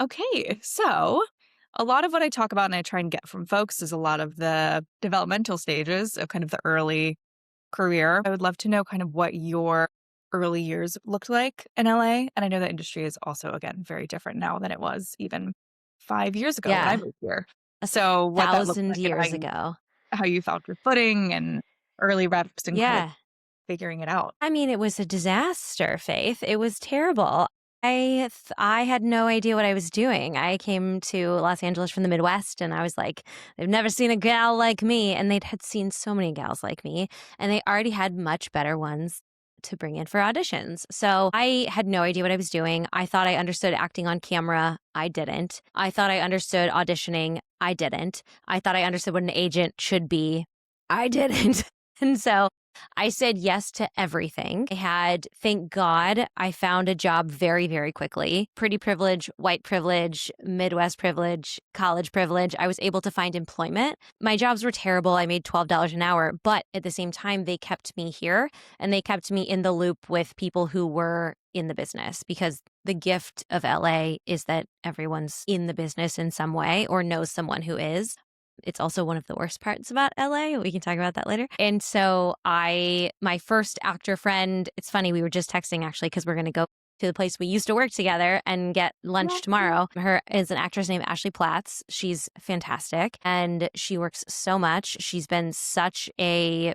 Okay, so a lot of what I talk about and I try and get from folks is a lot of the developmental stages of kind of the early career. I would love to know kind of what your early years looked like in LA. And I know the industry is also, again, very different now than it was even 5 years ago when I Yeah, moved here. a So what that looked thousand like and years ago. how you found your footing and early reps and kind of Yeah. figuring it out. I mean, it was a disaster, Faith. It was terrible. I had no idea what I was doing. I came to Los Angeles from the Midwest and I was like, they've never seen a gal like me. And they'd had seen so many gals like me, and they already had much better ones to bring in for auditions. So I had no idea what I was doing. I thought I understood acting on camera. I didn't. I thought I understood auditioning. I didn't. I thought I understood what an agent should be. I didn't. And so I said yes to everything. Thank God, I found a job very, very quickly. Pretty privilege, white privilege, Midwest privilege, college privilege. I was able to find employment. My jobs were terrible. I made $12 an hour, but at the same time, they kept me here and they kept me in the loop with people who were in the business, because the gift of LA is that everyone's in the business in some way or knows someone who is. It's also one of the worst parts about LA. We can talk about that later. And so my first actor friend, it's funny, we were just texting actually, because we're going to go to the place we used to work together and get lunch tomorrow. Her is an actress named Ashley Platts. She's fantastic and she works so much. She's been such a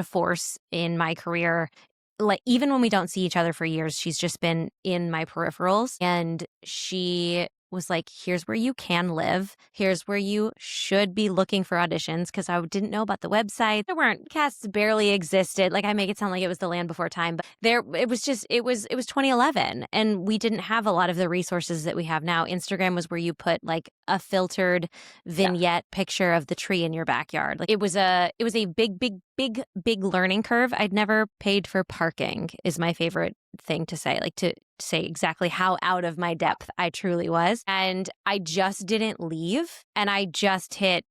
force in my career. Like, even when we don't see each other for years, she's just been in my peripherals. And she was like, here's where you can live. Here's where you should be looking for auditions, because I didn't know about the website. There weren't, casts barely existed. Like, I make it sound like it was the land before time, but it was 2011 and we didn't have a lot of the resources that we have now. Instagram was where you put like a filtered Yeah. vignette picture of the tree in your backyard. Like, it was a big learning curve. I'd never paid for parking is my favorite thing to say, like to say exactly how out of my depth I truly was. And I just didn't leave. And I just hit,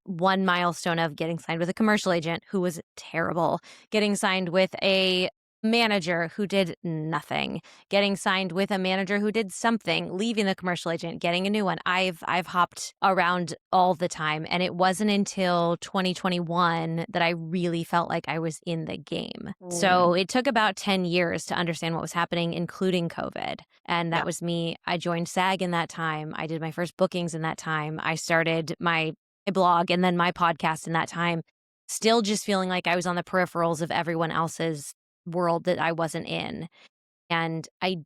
one milestone of getting signed with a commercial agent who was terrible, getting signed with a manager who did nothing, getting signed with a manager who did something, leaving the commercial agent, getting a new one. I've hopped around all the time, and it wasn't until 2021 that I really felt like I was in the game. So it took about 10 years to understand what was happening, including COVID. And that Yeah. was me. I joined SAG in that time. I did my first bookings in that time. I started my blog and then my podcast in that time, still just feeling like I was on the peripherals of everyone else's world that I wasn't in. And I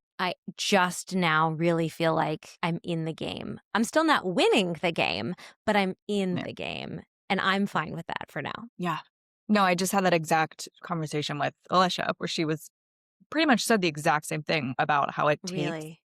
just now really feel like I'm in the game. I'm still not winning the game, but I'm in Yeah. the game. And I'm fine with that for now. Yeah. No, I just had that exact conversation with Alicia where she was pretty much said the exact same thing about how it takes Really?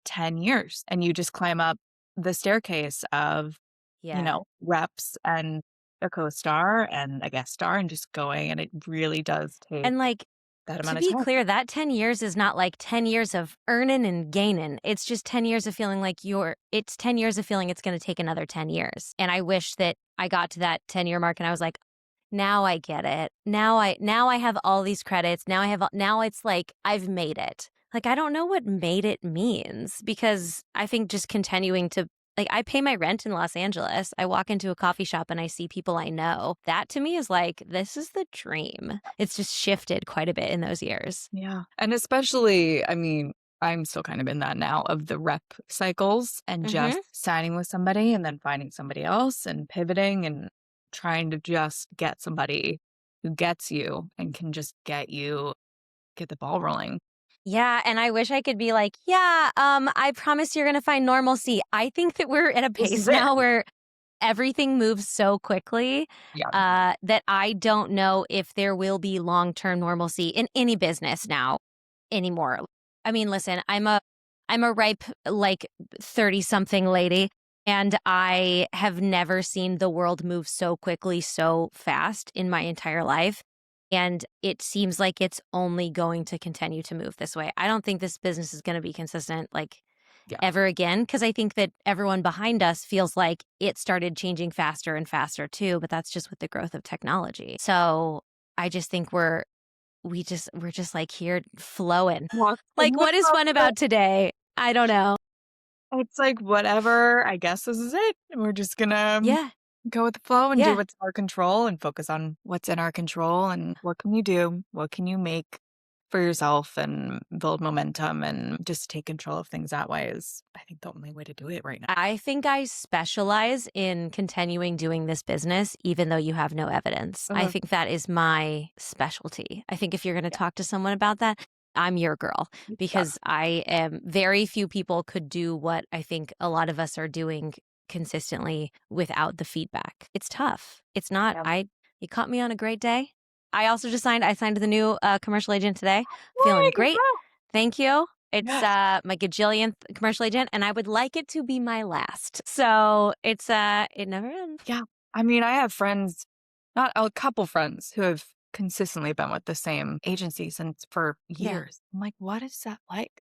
10 years and you just climb up the staircase of, Yeah. reps and a co-star and a guest star and just going. And it really does take And like, that to amount of be time. clear, that 10 years is not like 10 years of earning and gaining. It's just 10 years of feeling like it's 10 years of feeling it's going to take another 10 years. And I wish that I got to that 10-year mark and I was like, now I get it. Now I have all these credits. Now it's like I've made it. Like, I don't know what made it means, because I think just continuing to, like, I pay my rent in Los Angeles. I walk into a coffee shop and I see people I know. That to me is like, this is the dream. It's just shifted quite a bit in those years. Yeah. And especially, I mean, I'm still kind of in that now of the rep cycles and Mm-hmm. just signing with somebody and then finding somebody else and pivoting and trying to just get somebody who gets you and can just get the ball rolling. Yeah, and I wish I could be like, yeah, I promise you're going to find normalcy. I think that we're at a This is pace it. now where everything moves so quickly Yeah. that I don't know if there will be long-term normalcy in any business now anymore. I mean, listen, I'm a ripe, like, 30-something lady, and I have never seen the world move so quickly, so fast in my entire life. And it seems like it's only going to continue to move this way. I don't think this business is going to be consistent, like, Yeah. ever again, because I think that everyone behind us feels like it started changing faster and faster too, but that's just with the growth of technology. So I just think we're just like here flowing. Lost in Like, the what is fun process. about today? I don't know. It's like, whatever, I guess this is it. We're just gonna Yeah. go with the flow and do Yeah. what's in our control and focus on what's in our control and what can you do? What can you make for yourself and build momentum and just take control of things that way is, I think, the only way to do it right now. I think I specialize in continuing doing this business, even though you have no evidence. I Uh-huh. think that is my specialty. I think if you're going to Yeah. talk to someone about that, I'm your girl Yeah. because I am very few people could do what I think a lot of us are doing consistently without the feedback. It's tough. It's not, Yeah. you caught me on a great day. I signed the new commercial agent today. Feeling Yay, great. congrats. Thank you. It's Yes. my gajillionth commercial agent, and I would like it to be my last. So it's it never ends. Yeah. I mean, I have friends, not a couple friends who have consistently been with the same agency since for Yeah. years. I'm like, what is that like?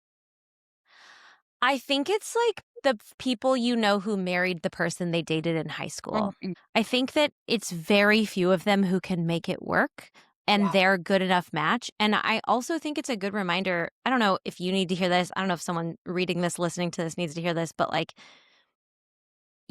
I think it's like the people you know who married the person they dated in high school. Mm. I think that it's very few of them who can make it work and Yeah. they're a good enough match. And I also think it's a good reminder. I don't know if you need to hear this. I don't know if someone reading this, listening to this needs to hear this, but like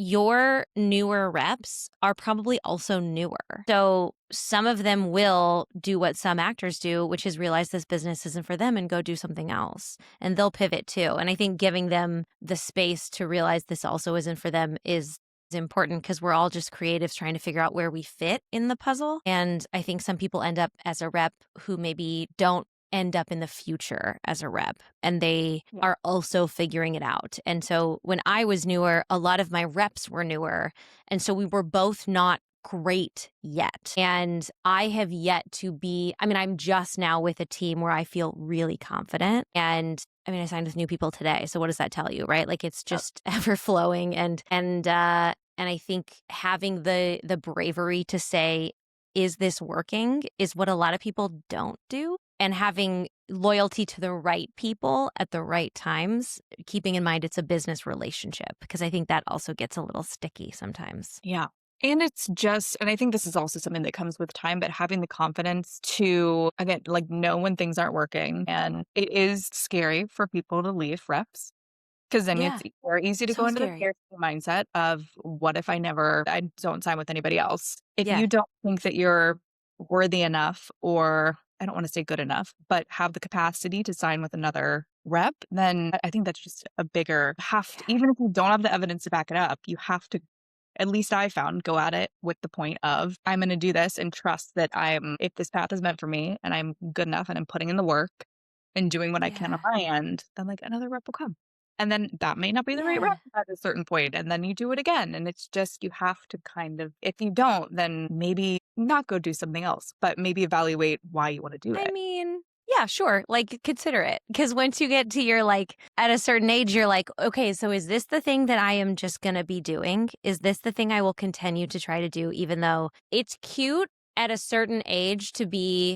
your newer reps are probably also newer. So some of them will do what some actors do, which is realize this business isn't for them and go do something else. And they'll pivot too. And I think giving them the space to realize this also isn't for them is important because we're all just creatives trying to figure out where we fit in the puzzle. And I think some people end up as a rep who maybe don't end up in the future as a rep and they Yeah. are also figuring it out. And so when I was newer, a lot of my reps were newer. And so we were both not great yet. And I have yet to be, I mean, I'm just now with a team where I feel really confident. And I mean, I signed with new people today. So what does that tell you, right? Like it's just ever flowing and I think having the bravery to say, is this working is what a lot of people don't do. And having loyalty to the right people at the right times, keeping in mind it's a business relationship, because I think that also gets a little sticky sometimes. Yeah. And it's just, and I think this is also something that comes with time, but having the confidence to, again, like know when things aren't working. And it is scary for people to leave reps because then it's Yeah, more easy to go so into the scary. scarcity mindset of what if I don't sign with anybody else? If Yeah, you don't think that you're worthy enough, or I don't want to say good enough, but have the capacity to sign with another rep, then I think that's just a bigger have to, yeah, even if you don't have the evidence to back it up, you have to, at least I found, go at it with the point of I'm going to do this and trust that if this path is meant for me and I'm good enough and I'm putting in the work and doing what I can on yeah, my end, then like another rep will come. And then that may not be the right rep yeah. at a certain point, and then you do it again. And it's just, you have to kind of, if you don't, then maybe not go do something else, but maybe evaluate why you want to do I it. mean, yeah, sure. Like, consider it. Because once you get to your, like, at a certain age, you're like, okay, so is this the thing that I am just going to be doing? Is this the thing I will continue to try to do, even though it's cute at a certain age to be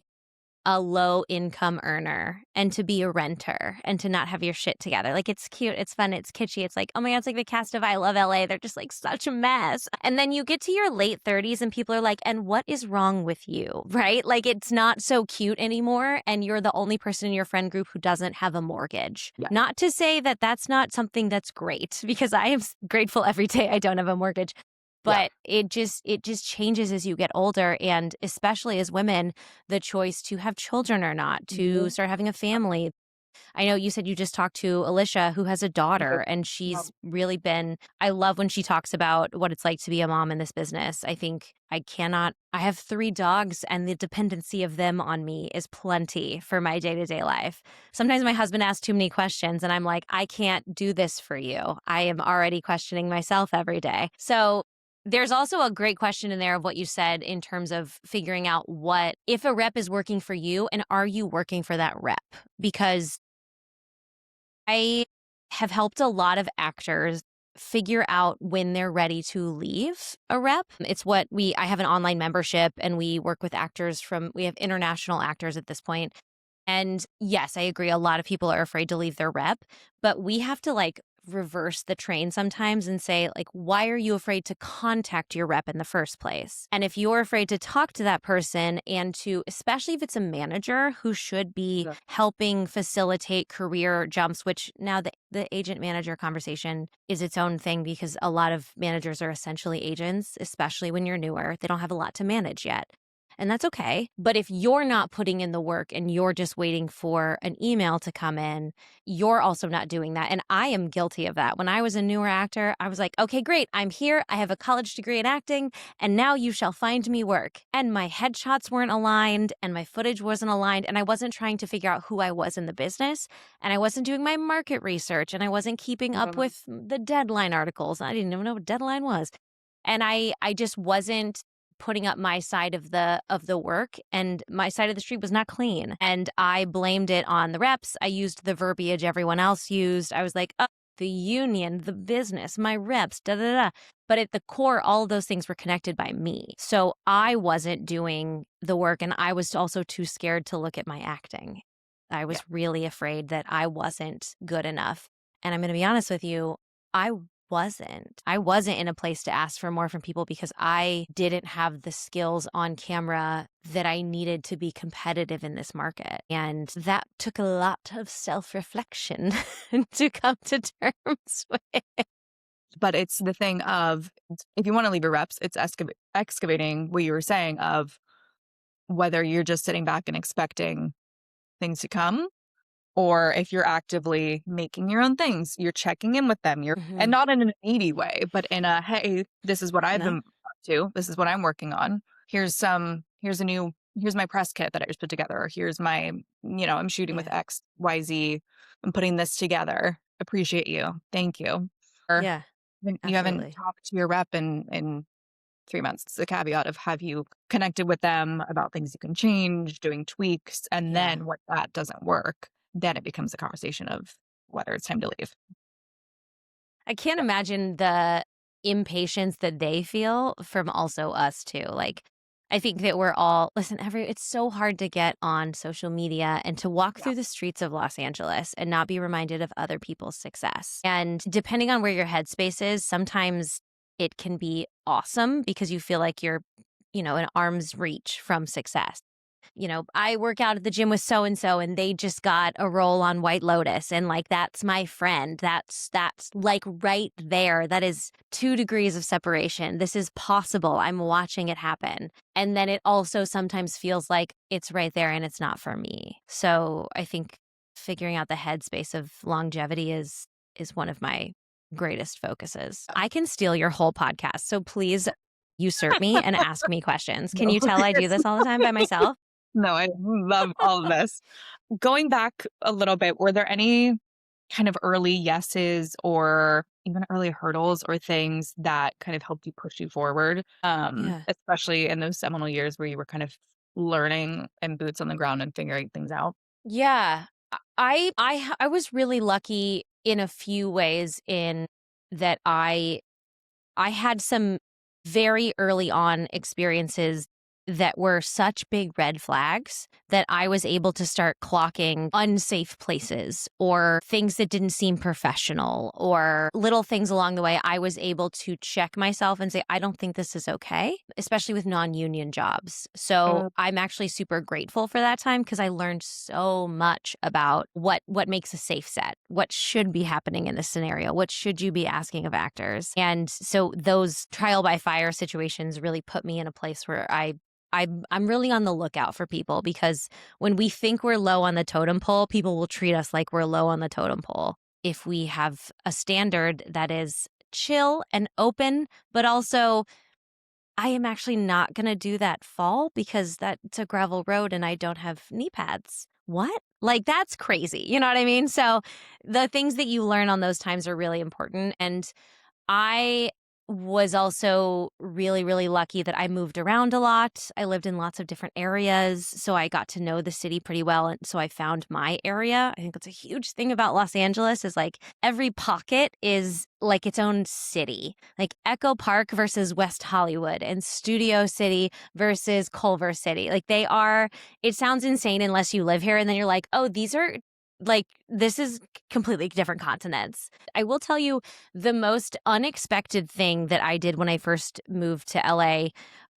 a low income earner and to be a renter and to not have your shit together. Like it's cute, it's fun, it's kitschy. It's like, oh my God, it's like the cast of I Love LA. They're just like such a mess. And then you get to your late 30s and people are like, and what is wrong with you? Right? Like it's not so cute anymore. And you're the only person in your friend group who doesn't have a mortgage. Yeah. Not to say that that's not something that's great because I am grateful every day I don't have a mortgage. Yeah. But it just changes as you get older. And especially as women, the choice to have children or not, to Mhm. start having a family. I know you said you just talked to Alicia, who has a daughter, and Yeah. she's really been. I love when she talks about what it's like to be a mom in this business. I think I have 3 dogs, and the dependency of them on me is plenty for my day to day life. Sometimes my husband asks too many questions, and I'm like, I can't do this for you. I am already questioning myself every day. So, there's also a great question in there of what you said in terms of figuring out what if a rep is working for you and are you working for that rep? Because I have helped a lot of actors figure out when they're ready to leave a rep. It's what I have an online membership and we work with we have international actors at this point. And yes, I agree. A lot of people are afraid to leave their rep, but we have to like reverse the train sometimes and say, like, why are you afraid to contact your rep in the first place? And if you're afraid to talk to that person and to, especially if it's a manager who should be Yeah. helping facilitate career jumps, which now the agent manager conversation is its own thing because a lot of managers are essentially agents, especially when you're newer. They don't have a lot to manage yet. And that's okay. But if you're not putting in the work and you're just waiting for an email to come in, you're also not doing that. And I am guilty of that. When I was a newer actor, I was like, okay, great. I'm here. I have a college degree in acting, and now you shall find me work. And my headshots weren't aligned and my footage wasn't aligned. And I wasn't trying to figure out who I was in the business. And I wasn't doing my market research and I wasn't keeping up Mhm. with the deadline articles. I didn't even know what deadline was. And I just wasn't putting up my side of the work, and my side of the street was not clean, and I blamed it on the reps. I used the verbiage everyone else used. I was like, oh, the union, the business, my reps, da da da. But at the core, all of those things were connected by me. So I wasn't doing the work, and I was also too scared to look at my acting. I Yeah. was really afraid that I wasn't good enough. And I'm going to be honest with you, I wasn't. I wasn't in a place to ask for more from people because I didn't have the skills on camera that I needed to be competitive in this market. And that took a lot of self-reflection to come to terms with. But it's the thing of, if you want to leave your reps, it's excavating what you were saying of whether you're just sitting back and expecting things to come, or if you're actively making your own things, you're checking in with them, and Mhm. not in a needy way, but in a, hey, this is what I've No? been up to. This is what I'm working on. Here's my press kit that I just put together. Or here's I'm shooting with Yeah. X, Y, Z. I'm putting this together. Appreciate you. Thank you. Or Yeah, you haven't absolutely. talked to your rep in 3 months. It's a caveat of, have you connected with them about things you can change, doing tweaks, and Yeah. then what that doesn't work, then it becomes a conversation of whether it's time to leave. I can't imagine the impatience that they feel from also us too. Like, I think that we're all, listen, it's so hard to get on social media and to walk Yeah. through the streets of Los Angeles and not be reminded of other people's success. And depending on where your headspace is, sometimes it can be awesome because you feel like you're, an arm's reach from success. I work out at the gym with so and so and they just got a role on White Lotus, and like that's my friend. That's like right there. That is 2 degrees of separation. This is possible. I'm watching it happen. And then it also sometimes feels like it's right there and it's not for me. So I think figuring out the headspace of longevity is one of my greatest focuses. I can steal your whole podcast. So please usurp me and ask me questions. Can No, you tell I do it's this all the time by myself? no, I love all of this. Going back a little bit, were there any kind of early yeses or even early hurdles or things that kind of helped you push you forward? Yeah. Especially in those seminal years where you were kind of learning and boots on the ground and figuring things out? Yeah. I was really lucky in a few ways in that I had some very early on experiences that were such big red flags that I was able to start clocking unsafe places or things that didn't seem professional or little things along the way. I was able to check myself and say, I don't think this is okay, especially with non-union jobs. So Uh, I'm actually super grateful for that time because I learned so much about what makes a safe set, what should be happening in this scenario, what should you be asking of actors. And so those trial by fire situations really put me in a place where I'm really on the lookout for people because when we think we're low on the totem pole, people will treat us like we're low on the totem pole. If we have a standard that is chill and open, but also I am actually not going to do that fall because that's a gravel road and I don't have knee pads. What? Like, that's crazy. You know what I mean? So, the things that you learn on those times are really important. And I was also really, really lucky that I moved around a lot. I lived in lots of different areas, so I got to know the city pretty well, and so I found my area. I think that's a huge thing about Los Angeles is like every pocket is like its own city. Like Echo Park versus West Hollywood and Studio City versus Culver City. Like they are, it sounds insane unless you live here and then you're like, "Oh, these are like, this is completely different continents. I will tell you the most unexpected thing that I did when I first moved to LA,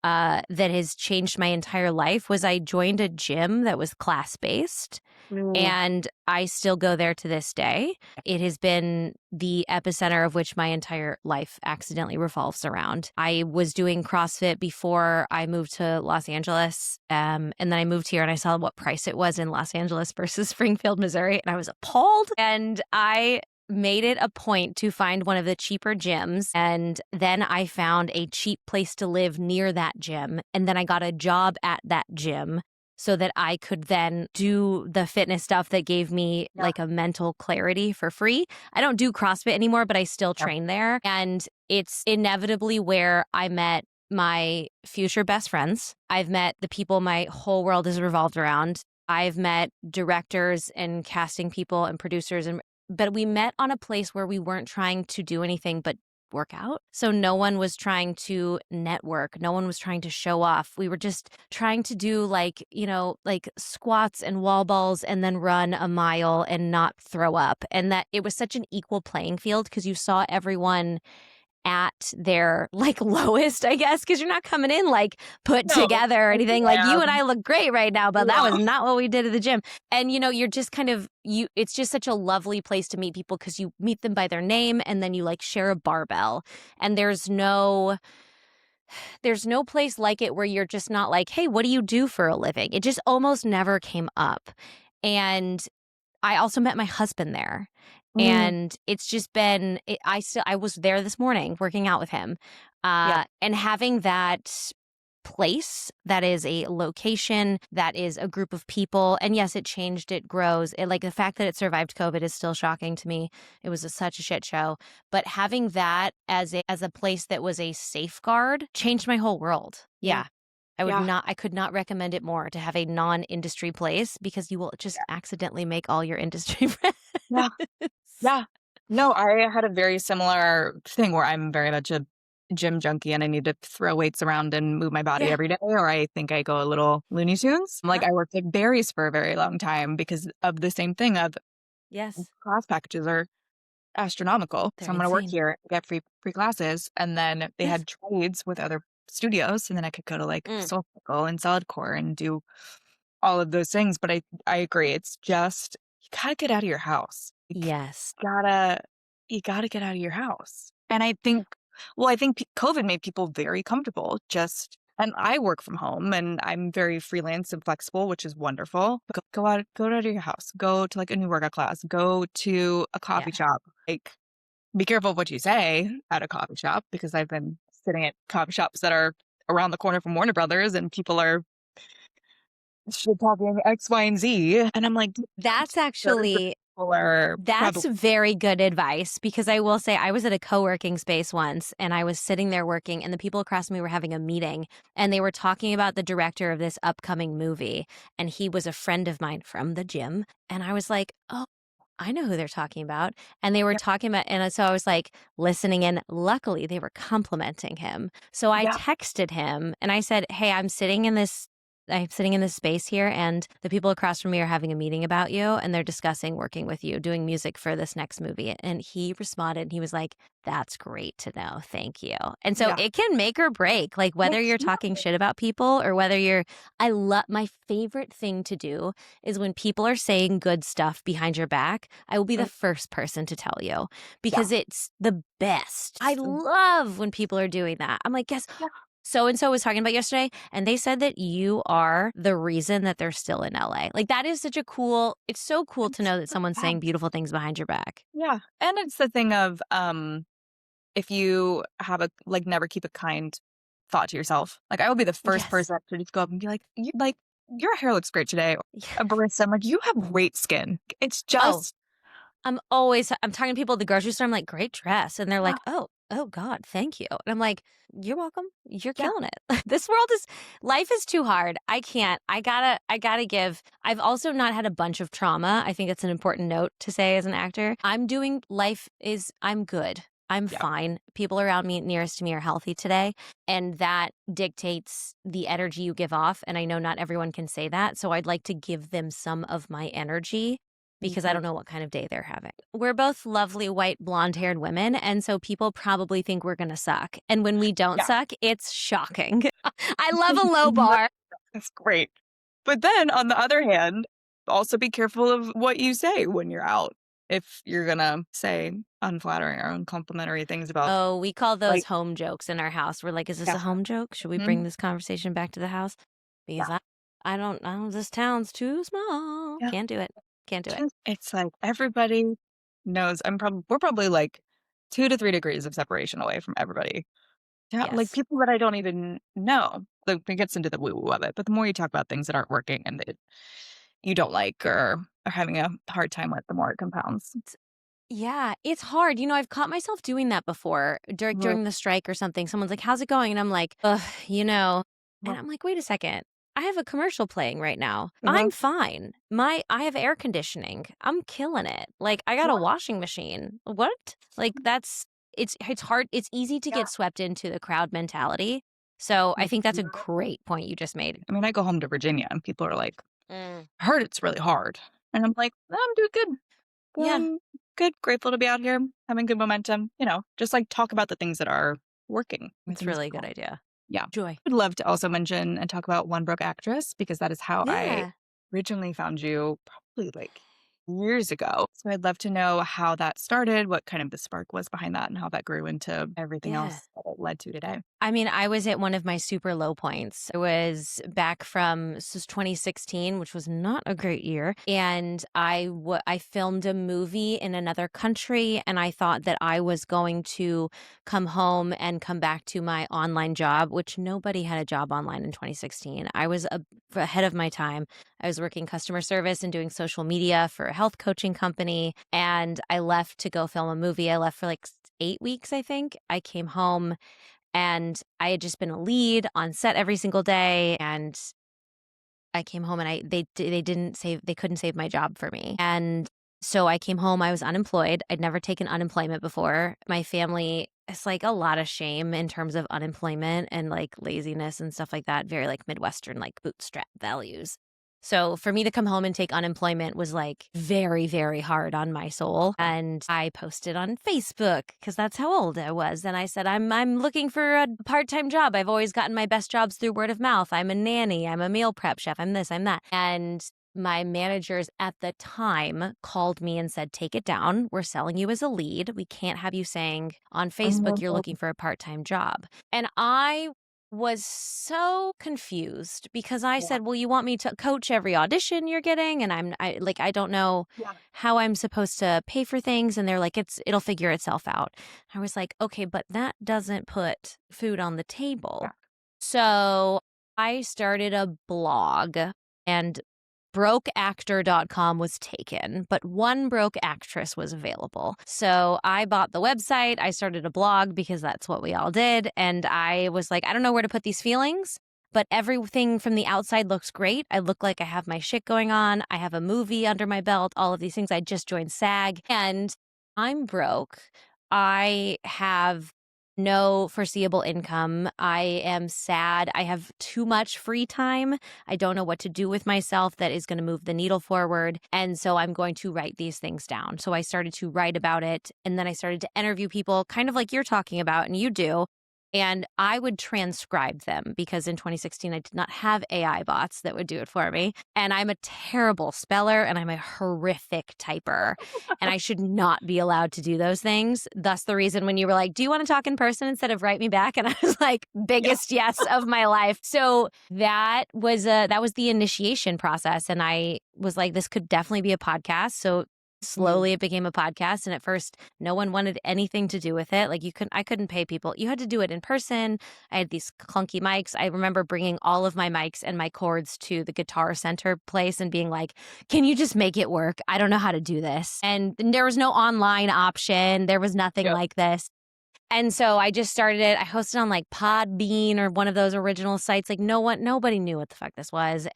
that has changed my entire life was I joined a gym that was class-based, Ooh. and I still go there to this day. It has been the epicenter of which my entire life accidentally revolves around. I was doing CrossFit before I moved to Los Angeles, and then I moved here and I saw what price it was in Los Angeles versus Springfield, Missouri, and I was appalled. And I made it a point to find one of the cheaper gyms, and then I found a cheap place to live near that gym, and then I got a job at that gym so that I could then do the fitness stuff that gave me Yeah. like a mental clarity for free. I don't do CrossFit anymore, but I still Yeah. train there. And it's inevitably where I met my future best friends. I've met the people my whole world has revolved around. I've met directors and casting people and producers, but we met on a place where we weren't trying to do anything but work out. So no one was trying to network. No one was trying to show off. We were just trying to do like, like squats and wall balls and then run a mile and not throw up. And that it was such an equal playing field because you saw everyone at their like lowest, I guess, because you're not coming in like put No, together or like anything. Like you and glam. I look great right now, but that was Yeah. not what we did at the gym. And you're just kind of it's just such a lovely place to meet people because you meet them by their name and then you like share a barbell. And there's no place like it where you're just not like, hey, what do you do for a living? It just almost never came up. And I also met my husband there. Mm, And it's just been I was there this morning working out with him. yeah. And having that place that is a location, that is a group of people. And yes, it changed, it grows. Like the fact that it survived COVID is still shocking to me. It was such a shit show. But having that as a place that was a safeguard changed my whole world. Yeah. Yeah. Yeah. I could not recommend it more to have a non-industry place because you will just accidentally make all your industry friends. Yeah. Yeah. No, I had a very similar thing where I'm very much a gym junkie and I need to throw weights around and move my body Yeah. every day, or I think I go a little Looney Tunes. Like Uh-huh. I worked at Barry's for a very long time because of the same thing of Yes. class packages are astronomical. They're So I'm going to work insane. here, get free classes, and then they Yes. had trades with other studios, and then I could go to like Mm. Soul Cycle and Solidcore and do all of those things. But I agree, it's just you gotta get out of your house. Yes. Gotta you gotta get out of your house. And I think, well, I think COVID made people very comfortable. And I work from home, and I'm very freelance and flexible, which is wonderful. Go out of your house, go to like a new workout class, go to a Yeah. coffee shop. Like, be careful of what you say at a coffee shop because I've been sitting at coffee shops that are around the corner from Warner Brothers, and people are shit talking X, Y, and Z. And I'm like, don't. That's Those actually people are That's probably, very good advice because I will say I was at a co-working space once and I was sitting there working and the people across from me were having a meeting and they were talking about the director of this upcoming movie and he was a friend of mine from the gym and I was like, "Oh, I know who they're talking about." And they were yeah, talking about and so I was like listening in. Luckily, they were complimenting him. So I yeah, texted him and I said, "Hey, I'm sitting in this space here, and the people across from me are having a meeting about you, and they're discussing working with you, doing music for this next movie." And he responded, and he was like, "That's great to know. Thank you." And so yeah. it can make or break, like whether you're Yeah. talking shit about people or my favorite thing to do is when people are saying good stuff behind your back, I will be the Mm, first person to tell you yeah. because it's the best. I Mm, love when people are doing that. I'm like, guess yeah. so and so was talking about yesterday, and they said that you are the reason that they're still in LA. Like that is it's so cool to It's know that the someone's saying best. beautiful things behind your back. Yeah. And it's the thing of if you have never keep a kind thought to yourself. Like I will be the first Yes. person to just go up and be like, your hair looks great today. Yeah. A barista, I'm like, you have great skin. It's Oh, just I'm talking to people at the grocery store. I'm like, great dress. And they're yeah, like, oh God, thank you. And I'm like, you're welcome. You're yeah, killing it. Life is too hard. I can't. I gotta give. I've also not had a bunch of trauma. I think that's an important note to say as an actor. I'm good. I'm yeah, fine. People around me, nearest to me, are healthy today. And that dictates the energy you give off. And I know not everyone can say that. So I'd like to give them some of my energy because I don't know what kind of day they're having. We're both lovely white blonde-haired women, and so people probably think we're gonna suck. And when we don't Yeah. suck, it's shocking. I love a low bar. That's great. But then on the other hand, also be careful of what you say when you're out. If you're gonna say unflattering or uncomplimentary things about, Oh, we call those like, home jokes in our house. We're like, "Is this yeah, a home joke? Should we bring mhm, this conversation back to the house?" yeah, Because I don't this town's too small. yeah. Can't do it. Can't do it. Just it's like everybody knows we're probably like 2 to 3 degrees of separation away from everybody. Yeah, like Yes. people that I don't even know. Like it gets into the woo-woo of it. But the more you talk about things that aren't working and that you don't like or are having a hard time with, the more it compounds. Yeah, it's hard. I've caught myself doing that before Mhm, during the strike or something. Someone's like, "How's it going?" And I'm like, "Ugh, you know." And mhm, I'm like, "Wait a second. I have a commercial playing right now. I'm mhm. fine. I have air conditioning. I'm killing it. Like I got a Sure. washing machine. What? Like that's it's hard. It's easy to Yeah. get swept into the crowd mentality. So I Mhm. think that's a great point you just made. I mean, I go home to Virginia and people are like, Mm. "I heard it's really hard." And I'm like, I'm doing good. Yeah, Doing good. Grateful to be out here, having good momentum. Just like talk about the things that are working and it's things really a that good aren't. idea. Yeah. Joy. I'd love to also mention and talk about One Broke Actress because that is how I Yeah. originally found you probably like years ago. So I'd love to know how that started, what kind of the spark was behind that, and how that grew into everything Yeah. else that it led to today. I mean, I was at one of my super low points. I was back from this was 2016, which was not a great year, and I filmed a movie in another country, and I thought that I was going to come home and come back to my online job, which nobody had a job online in 2016. I was ahead of my time. I was working customer service and doing social media for a health coaching company, and I left to go film a movie. I left for like 8 weeks, I think. I came home and I had just been a lead on set every single day, and I came home and they couldn't save my job for me. And so I came home, I was unemployed. I'd never taken unemployment before. My family, it's like a lot of shame in terms of unemployment and like laziness and stuff like that, very like Midwestern, like bootstrap values. So for me to come home and take unemployment was like very, very hard on my soul. And I posted on Facebook because that's how old I was. And I said, I'm looking for a part-time job. I've always gotten my best jobs through word of mouth. I'm a nanny. I'm a meal prep chef. I'm this, I'm that. And my managers at the time called me and said, take it down. We're selling you as a lead. We can't have you saying on Facebook you're looking Mhm. for a part-time job. And I was so confused because I Yeah. said, "Well, you want me to coach every audition you're getting?" And I don't know Yeah. how I'm supposed to pay for things, and they're like, "It'll figure itself out." I was like, "Okay, but that doesn't put food on the Yeah. table." So, I started a blog, and brokeactor.com was taken, but One Broke Actress was available. So I bought the website. I started a blog because that's what we all did. And I was like, I don't know where to put these feelings, but everything from the outside looks great. I look like I have my shit going on. I have a movie under my belt, all of these things. I just joined SAG and I'm broke. I have no foreseeable income. I am sad. I have too much free time. I don't know what to do with myself that is going to move the needle forward. And so I'm going to write these things down. So I started to write about it. And then I started to interview people, kind of like you're talking about, and you do. And I would transcribe them because in 2016, I did not have AI bots that would do it for me. And I'm a terrible speller and I'm a horrific typer. And I should not be allowed to do those things. Thus, the reason when you were like, do you want to talk in person instead of write me back? And I was like, Yeah. biggest yes of my life. So that was the initiation process. And I was like, this could definitely be a podcast. So Mhm. slowly it became a podcast. And at first, no one wanted anything to do with it. Like I couldn't pay people. You had to do it in person. I had these clunky mics. I remember bringing all of my mics and my cords to the Guitar Center place and being like, can you just make it work? I don't know how to do this. And there was no online option. There was nothing Yep. like this. And so I just started it. I hosted on like Podbean or one of those original sites. Like nobody knew what the fuck this was.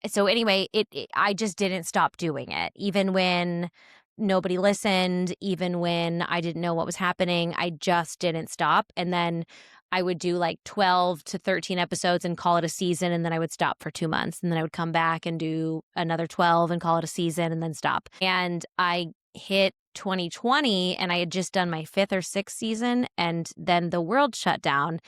So anyway, I just didn't stop doing it, even when nobody listened, even when I didn't know what was happening. I just didn't stop. And then I would do like 12 to 13 episodes and call it a season, and then I would stop for 2 months, and then I would come back and do another 12 and call it a season and then stop. And I hit 2020 and I had just done my 5th or 6th season, and then the world shut down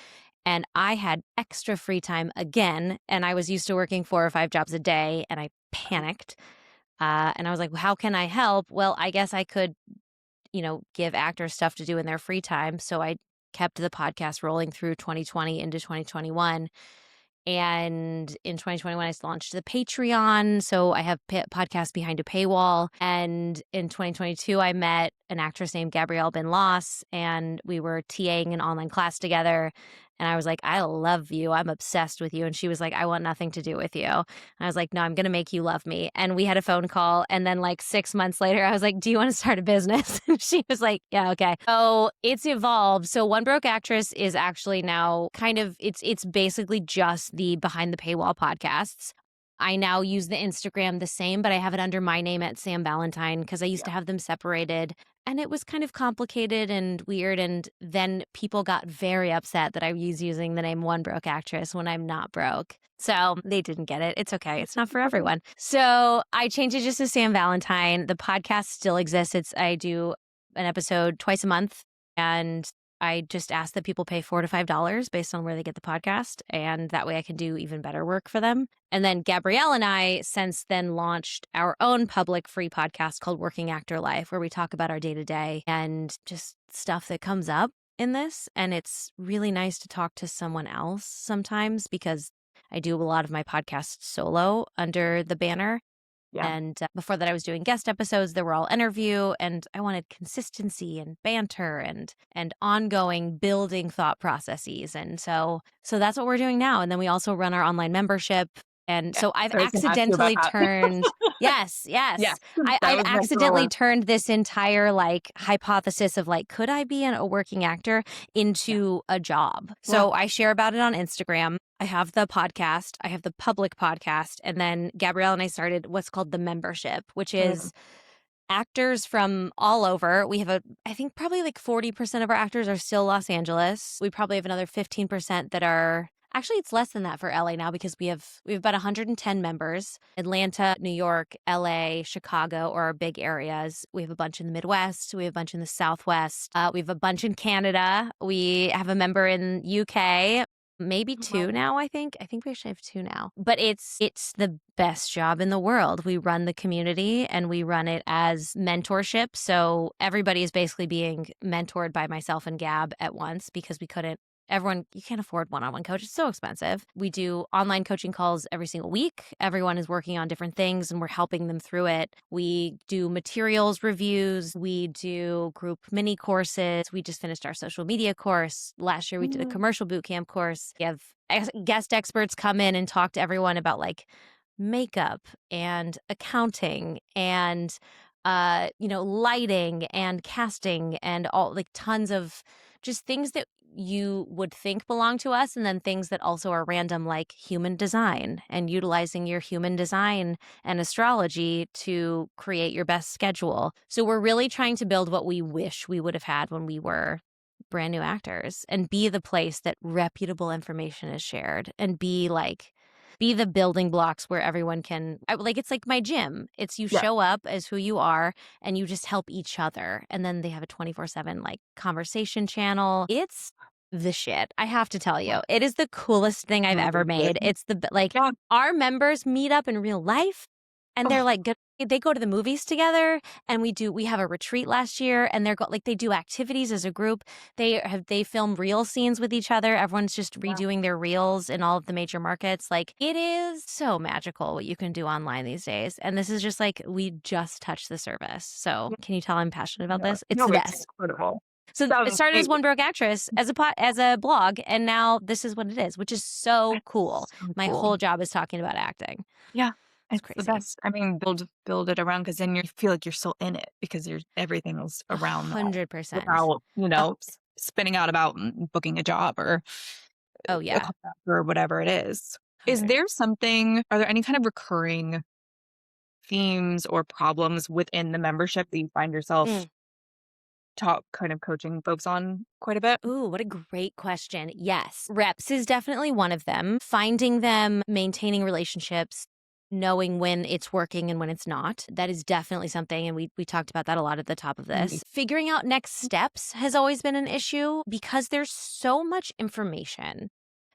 and I had extra free time again, and I was used to working 4 or 5 jobs a day, and I panicked. And I was like, well, how can I help? Well, I guess I could, give actors stuff to do in their free time. So I kept the podcast rolling through 2020 into 2021. And in 2021, I launched the Patreon. So I have podcasts behind a paywall. And in 2022, I met an actress named Gabrielle Bin-Loss, and we were TAing an online class together. And I was like, I love you. I'm obsessed with you. And she was like, I want nothing to do with you. And I was like, no, I'm going to make you love me. And we had a phone call. And then like 6 months later, I was like, do you want to start a business? And she was like, yeah, okay. So it's evolved. So One Broke Actress is actually now kind of, it's basically just the behind the paywall podcasts. I now use the Instagram the same, but I have it under my name at Sam Valentine because I used to have them separated. And it was kind of complicated and weird. And then people got very upset that I was using the name One Broke Actress when I'm not broke. So they didn't get it. It's okay. It's not for everyone. So I changed it just to Sam Valentine. The podcast still exists. I do an episode twice a month. And I just ask that people pay $4 to $5 based on where they get the podcast. And that way I can do even better work for them. And then Gabrielle and I since then launched our own public free podcast called Working Actor Life, where we talk about our day to day and just stuff that comes up in this. And it's really nice to talk to someone else sometimes because I do a lot of my podcasts solo under the banner. Yeah. And before that, I was doing guest episodes that were all interview, and I wanted consistency and banter and ongoing building thought processes. And so that's what we're doing now. And then we also run our online membership. And Yeah. so I've So I was gonna ask you about accidentally that. turned, yes, Yeah. yes. That I've was next accidentally door. turned this entire like hypothesis of like, could I be a working actor into a job? So I share about it on Instagram. I have the podcast, I have the public podcast, and then Gabrielle and I started what's called the membership, which is actors from all over. We have I think probably like 40% of our actors are still Los Angeles. We probably have another 15% that are, actually it's less than that for LA now because we have about 110 members. Atlanta, New York, LA, Chicago are our big areas. We have a bunch in the Midwest. We have a bunch in the Southwest. We have a bunch in Canada. We have a member in UK. Maybe 2 now, I think. I think we actually have 2 now. But it's the best job in the world. We run the community and we run it as mentorship. So everybody is basically being mentored by myself and Gab at once because you can't afford one-on-one coach. It's so expensive. We do online coaching calls every single week. Everyone is working on different things and we're helping them through it. We do materials reviews. We do group mini courses. We just finished our social media course. Last year we did a commercial boot camp course. We have guest experts come in and talk to everyone about like makeup and accounting and lighting and casting and all like tons of just things that you would think belong to us, and then things that also are random like human design and utilizing your human design and astrology to create your best schedule. So we're really trying to build what we wish we would have had when we were brand new actors and be the place that reputable information is shared and be the building blocks where everyone can, it's like my gym. It's you show up as who you are and you just help each other. And then they have a 24/7 like conversation channel. It's the shit. I have to tell you, it is the coolest thing I've ever made. It's our members meet up in real life and they're like, they go to the movies together and we have a retreat last year and they do activities as a group. They film reel scenes with each other. Everyone's just redoing their reels in all of the major markets. Like it is so magical what you can do online these days. And this is just like, we just touched the surface. So can you tell I'm passionate about this? It's the best. Incredible. So it started as One Broke Actress as a blog, and now this is what it is, which is so cool. My whole job is talking about acting. Yeah. It's It's crazy. the best. I mean, build it around because then you feel like you're still in it because everything else around that 100%. without, spinning out about booking a job or Oh a yeah. contract or whatever it is. Are there any kind of recurring themes or problems within the membership that you find yourself talk kind of coaching folks on quite a bit? Ooh, what a great question. Yes, reps is definitely one of them. Finding them, maintaining relationships, knowing when it's working and when it's not. That is definitely something. And we talked about that a lot at the top of Mhm. this. Figuring out next steps has always been an issue because there's so much information.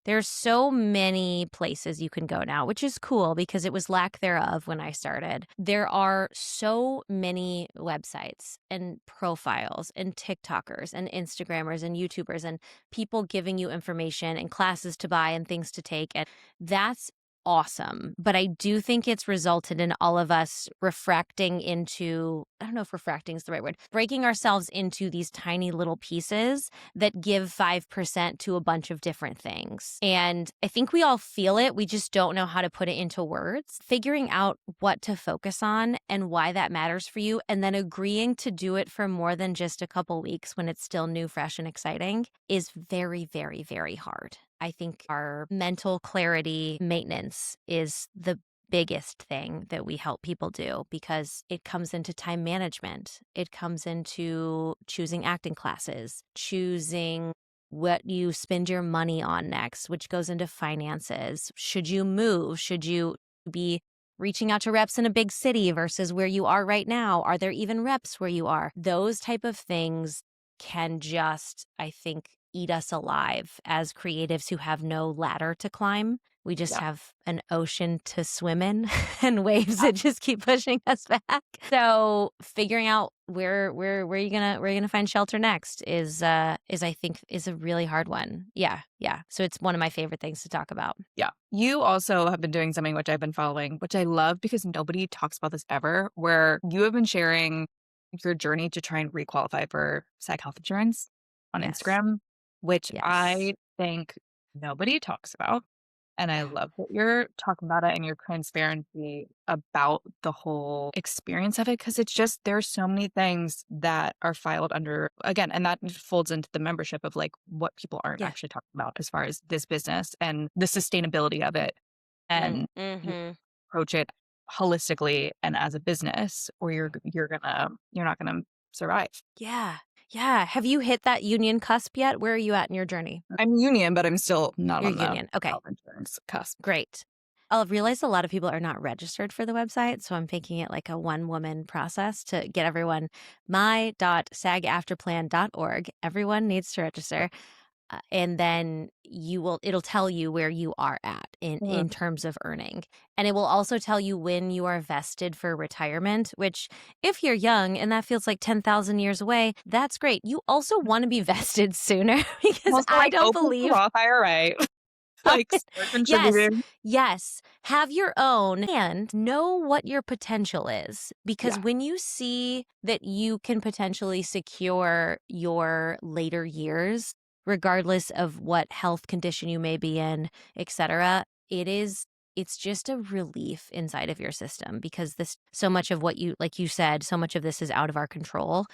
There's so many places you can go now, which is cool because it was lack thereof when I started. There are so many websites and profiles and TikTokers and Instagrammers and YouTubers and people giving you information and classes to buy and things to take. And that's awesome. But I do think it's resulted in all of us refracting into, I don't know if refracting is the right word, breaking ourselves into these tiny little pieces that give 5% to a bunch of different things. And I think we all feel it. We just don't know how to put it into words. Figuring out what to focus on and why that matters for you, and then agreeing to do it for more than just a couple weeks when it's still new, fresh, and exciting is very, very, very hard. I think our mental clarity maintenance is the biggest thing that we help people do because it comes into time management. It comes into choosing acting classes, choosing what you spend your money on next, which goes into finances. Should you move? Should you be reaching out to reps in a big city versus where you are right now? Are there even reps where you are? Those type of things can just, I think, eat us alive as creatives who have no ladder to climb. We just Yeah. have an ocean to swim in and waves that just keep pushing us back. So figuring out where you gonna find shelter next is I think is a really hard one. Yeah. Yeah. So it's one of my favorite things to talk about. Yeah. You also have been doing something which I've been following, which I love because nobody talks about this ever, where you have been sharing your journey to try and requalify for SAG health insurance on Yes. Instagram, which Yes. I think nobody talks about. And I Yeah. love that you're talking about it and your transparency about the whole experience of it. Cause it's just, there's so many things that are filed under, again, and that folds into the membership of like what people aren't Yeah. actually talking about as far as this business and the sustainability of it. And you Mm-hmm. approach it holistically and as a business, or you're not gonna survive. Yeah. Yeah. Have you hit that union cusp yet? Where are you at in your journey? I'm union, but I'm still not Your on the union. Okay. health insurance cusp. Great. I've realized a lot of people are not registered for the website, so I'm making it like a one-woman process to get everyone my.sagafterplan.org. Everyone needs to register. And then it'll tell you where you are at in terms of earning. And it will also tell you when you are vested for retirement, which if you're young and that feels like 10,000 years away, that's great. You also want to be vested sooner because Also, I like, don't open a believe Roth IRA, like, start Yes, contributing. yes. Have your own and know what your potential is. Because Yeah. when you see that you can potentially secure your later years, regardless of what health condition you may be in, etc., it's just a relief inside of your system because this so much of what you like you said, so much of this is out of our control.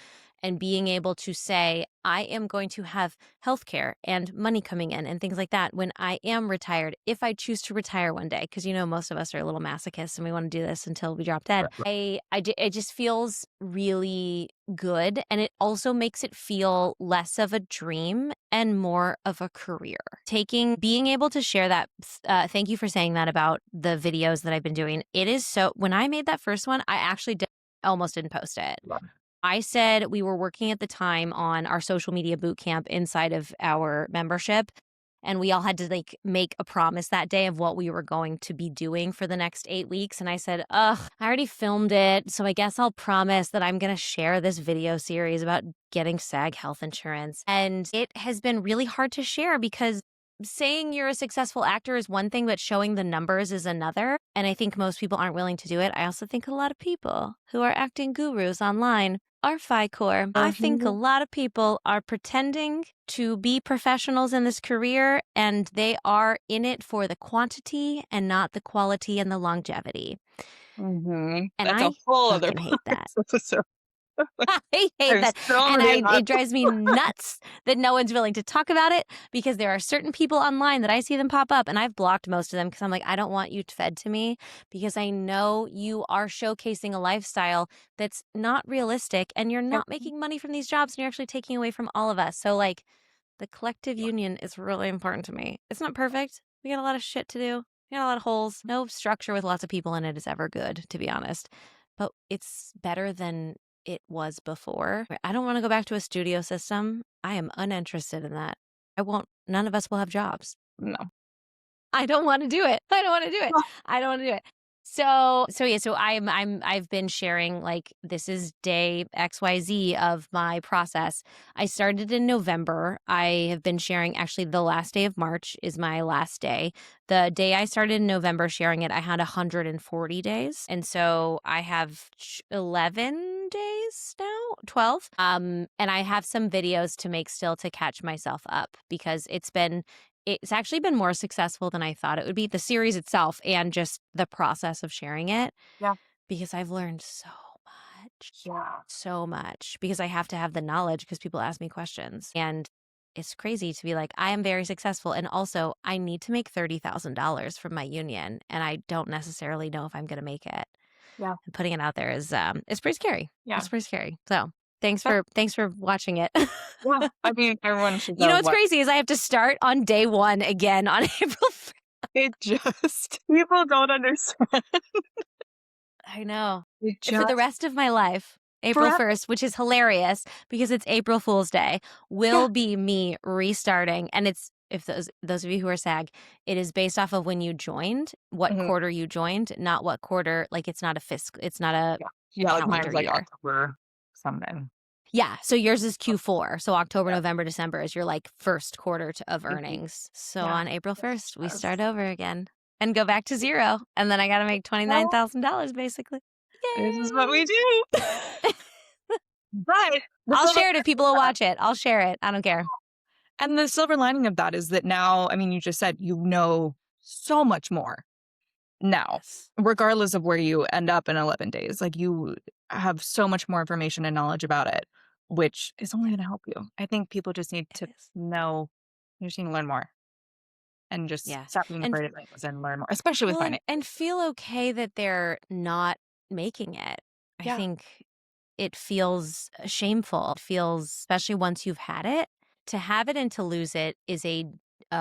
And being able to say, I am going to have healthcare and money coming in and things like that when I am retired, if I choose to retire one day, because most of us are a little masochists and we want to do this until we drop dead. Right. It just feels really good. And it also makes it feel less of a dream and more of a career. Being able to share that, thank you for saying that about the videos that I've been doing. It is when I made that first one, I actually almost didn't post it. Love I said we were working at the time on our social media boot camp inside of our membership. And we all had to make a promise that day of what we were going to be doing for the next 8 weeks. And I said, ugh, I already filmed it. So I guess I'll promise that I'm going to share this video series about getting SAG health insurance. And it has been really hard to share because saying you're a successful actor is one thing, but showing the numbers is another. And I think most people aren't willing to do it. I also think a lot of people who are acting gurus online are FICOR. I think a Mhm. lot of people are pretending to be professionals in this career, and they are in it for the quantity and not the quality and the longevity. Mhm. And That's a I whole other fucking hate that. episode. I hate There's that. so And many it options. drives me nuts that no one's willing to talk about it because there are certain people online that I see them pop up and I've blocked most of them because I'm like, I don't want you fed to me because I know you are showcasing a lifestyle that's not realistic and you're Yep. not making money from these jobs and you're actually taking away from all of us. So, like, the collective union is really important to me. It's not perfect. We got a lot of shit to do. We got a lot of holes. No structure with lots of people in it is ever good, to be honest. But it's better than it was before. I don't want to go back to a studio system. I am uninterested in that. I won't, none of us will have jobs. No. I don't want to do it. I don't want to do it. I don't want to do it. So yeah, so I've been sharing, like, this is day XYZ of my process. I started in November. I have been sharing, actually the last day of March is my last day. The day I started in November sharing it, I had 140 days. And so I have 11 days now, 12. And I have some videos to make still to catch myself up because it's actually been more successful than I thought it would be, the series itself and just the process of sharing it, Yeah. because I've learned Yeah. so much, because I have to have the knowledge because people ask me questions. And it's crazy to be like, I am very successful. And also, I need to make $30,000 from my union. And I don't necessarily know if I'm going to make it. Yeah. And putting it out there is, it's pretty scary. Yeah. It's pretty scary. So That- thanks for watching it. yeah. I mean, everyone should You know know what's what crazy is I have to start on day 1 again on April 1st. it just, people don't understand. I know. It For the just, rest of my life, April forever. 1st, which is hilarious because it's April Fool's Day, Yeah. will be me restarting. And it's, if those of you who are SAG, it is based off of when you joined, what Mhm. quarter you joined, not what quarter. Like, it's not it's not a Yeah. Yeah. Like calendar mine's like year. October something. Yeah. So yours is Oh, Q4. So October, yeah. November, December is your, like, first quarter of Mhm. earnings. So Yeah. on April It's 1st, we just, start over again and go back to zero. And then I got to make well, $29,000 basically. this is what we do. Yay! But the I'll silver share it if people will watch it. I'll share it. I don't care. and the silver lining of that is that now, I mean, you just said you know so much more now, Yes. regardless of where you end up in 11 days. Like you have so much more information and knowledge about it, which is only Yeah, going to help you. I think people just need it to is. know, you just need to learn more and just Yeah. stop being And afraid of things and learn more, especially with well, finance. and feel okay that they're not making it. I Yeah. think it feels shameful. It feels, especially once you've had it, to have it and to lose it is a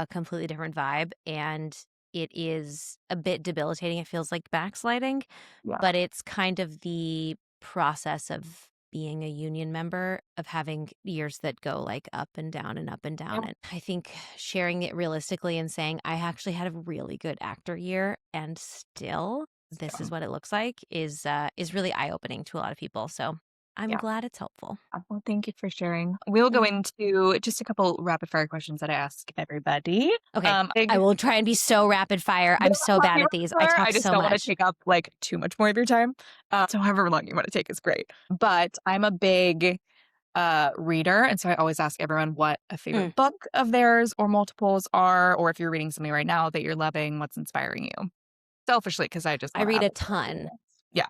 completely different vibe. And it is a bit debilitating. It feels like backsliding, Yeah. but it's kind of the process of being a union member, of having years that go, like, up and down and up and down. Yeah. And I think sharing it realistically and saying, I actually had a really good actor year and still this is So, what it looks like is really eye-opening to a lot of people. So I'm yeah. glad it's helpful. Well, thank you for sharing. We'll go Mhm. into just a couple rapid fire questions that I ask everybody. Okay. I Big will try and be so rapid fire. No, I'm so not bad you at these. I are. I talk just so don't wanna much. take up, like, too much more of your time. So however long you wanna take is great. But I'm a big, reader, and so I always ask everyone what a Mm. favorite book of theirs or multiples are, or if you're reading something right now that you're loving, what's inspiring you? Selfishly, because I just I wanna read add a that to our ton. experience. Yeah.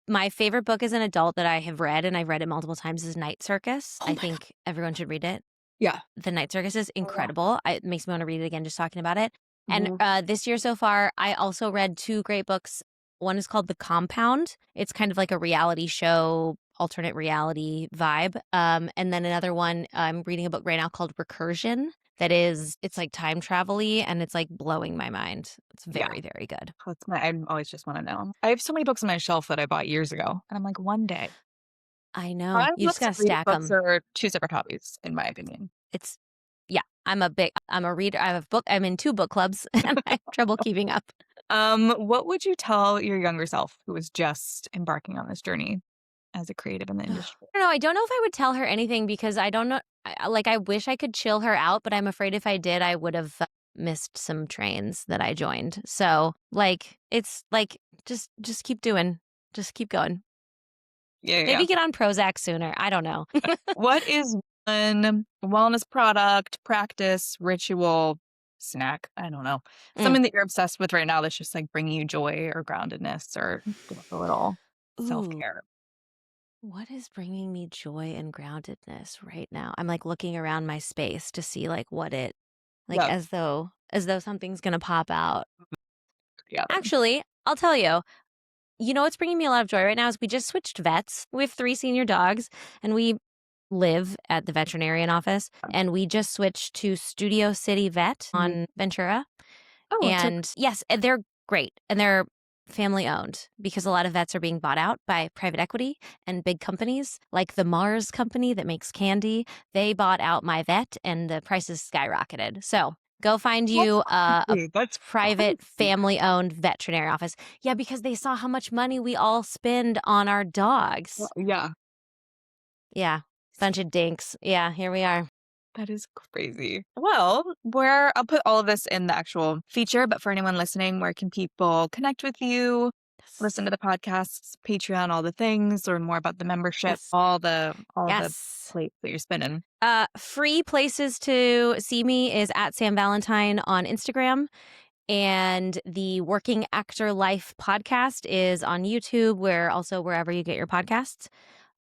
My favorite book as an adult that I have read, and I've read it multiple times, is Night Circus. Oh I my god. think everyone should read it. Yeah. The Night Circus is Oh, yeah. incredible. It makes me want to read it again just talking about it. And Mhm. this year so far, I also read 2 great books. One is called The Compound. It's kind of like a reality show, alternate reality vibe. And then another one, I'm reading a book right now called Recursion. It's like time travel-y, and it's like blowing my mind. It's Yeah. very, very good. That's my I always just wanna know. I have so many books on my shelf that I bought years ago, and I'm like, "One day." I know. Buying You just books and gotta reading stack books them. are 2 separate hobbies, in my opinion. It's yeah, I'm a reader. I'm in 2 book clubs and I have trouble keeping up. What would you tell your younger self who was just embarking on this journey as a creative in the industry? I don't know if I would tell her anything because I don't know, like, I wish I could chill her out, but I'm afraid if I did, I would have missed some trains that I joined. So, like, it's like, just keep doing. Just keep going. Yeah, yeah, yeah. Maybe get on Prozac sooner. I don't know. What is one wellness product, practice, ritual, snack? I don't know. Mm. Something that you're obsessed with right now that's just like bringing you joy or groundedness or just a little self Ooh. care. What is bringing me joy and groundedness right now? I'm like looking around my space to see like what it like Yeah. as though something's gonna pop out. Together. Actually, I'll tell you. You know what's bringing me a lot of joy right now is we just switched vets. We have 3 senior dogs, and we live at the veterinarian office, and we just switched to Studio City Vet Mhm. on Ventura. Oh, it's so And yes, and they're great, and they're family owned because a lot of vets are being bought out by private equity and big companies like the Mars company that makes candy. They bought out my vet, and the prices skyrocketed. So go find that's you a crazy. That's private crazy. family owned veterinary office. Yeah, because they saw how much money we all spend on our Well, dogs. yeah. Yeah, bunch of dinks. Yeah, here we are. That is crazy. Well, where I'll put all of this in the actual feature, but for anyone listening, where can people connect with you, listen to Yes. the podcasts, Patreon, all the things, learn more about the membership, Yes. all the Yes. plates that you're spinning? Free places to see me is at Sam Valentine on Instagram. And the Working Actor Life podcast is on YouTube, where also wherever you get your podcasts.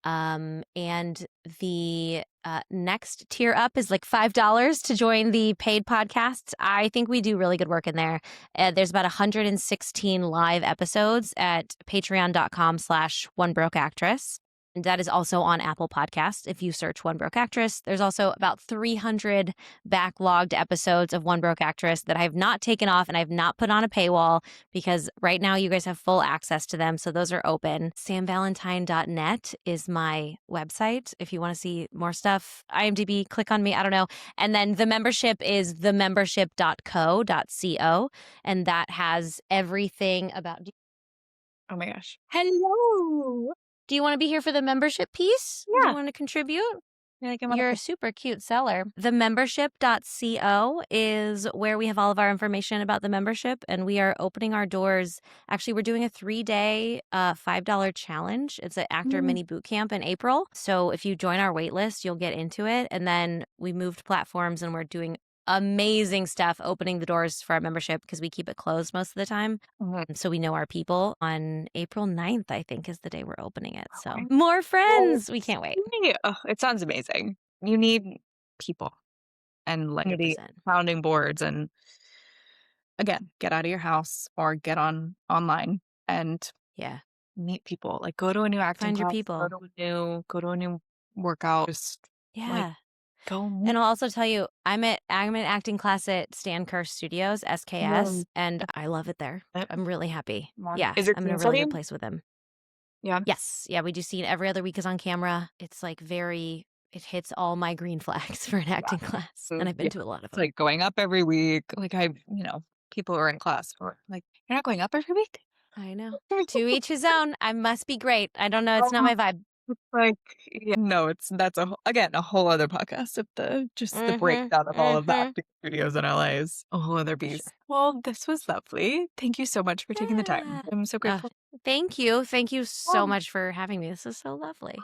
And the next tier up is like $5 to join the paid podcasts. I think we do really good work in there. There's about 116 live episodes at patreon.com/onebrokeactress. And that is also on Apple Podcasts. If you search One Broke Actress, there's also about 300 backlogged episodes of One Broke Actress that I have not taken off and I've not put on a paywall because right now you guys have full access to them. So those are open. SamValentine.net is my website if you want to see more stuff. IMDb, click on me. I don't know. And then the membership is themembership.co.co. And that has everything about. Oh my gosh. Hello. Do you want to be here for the membership piece? Do you Yeah. want to contribute? You're like, I want You're a to. super cute seller. Themembership.co is where we have all of our information about the membership, and we are opening our doors. Actually, we're doing a 3-day $5 challenge. It's an actor mini boot camp in April. So if you join our wait list, you'll get into it. And then we moved platforms and we're doing amazing stuff opening the doors for our membership because we keep it closed most of the time. So we know our people. On April 9th, I think, is the day we're opening it. So more Well, friends. We can't wait. oh, it sounds amazing. You need people and like community 100%. founding boards, and again, get out of your house or get online and Yeah. meet people. Like go to a new acting Find your class, people. go to a new workout. Just like Yeah. go meet. And I'll also tell you, I'm an acting class at Stan Kerr Studios, SKS, Them. and I love it there. I'm really happy. Yeah, Is it I'm in scene a really good study? place with them. Yeah. Yes. Yeah, we do scene every other week is on camera. It's like it hits all my green flags for an acting class. And I've Yeah. been to a lot of It's them. like going up every week. Like people who are in class or like, you're not going up every week? I know. To each his own. I must be great. I don't know. It's not Um, my vibe. it's like, yeah, no, that's again, a whole other podcast of just the Mm-hmm. breakdown of all of the Mm-hmm. acting studios in LA is a whole other For sure. beast. Well, this was lovely. Thank you so much for taking the time. Yeah. I'm so grateful. Thank you. Thank you so Oh, much for having me. This is so lovely.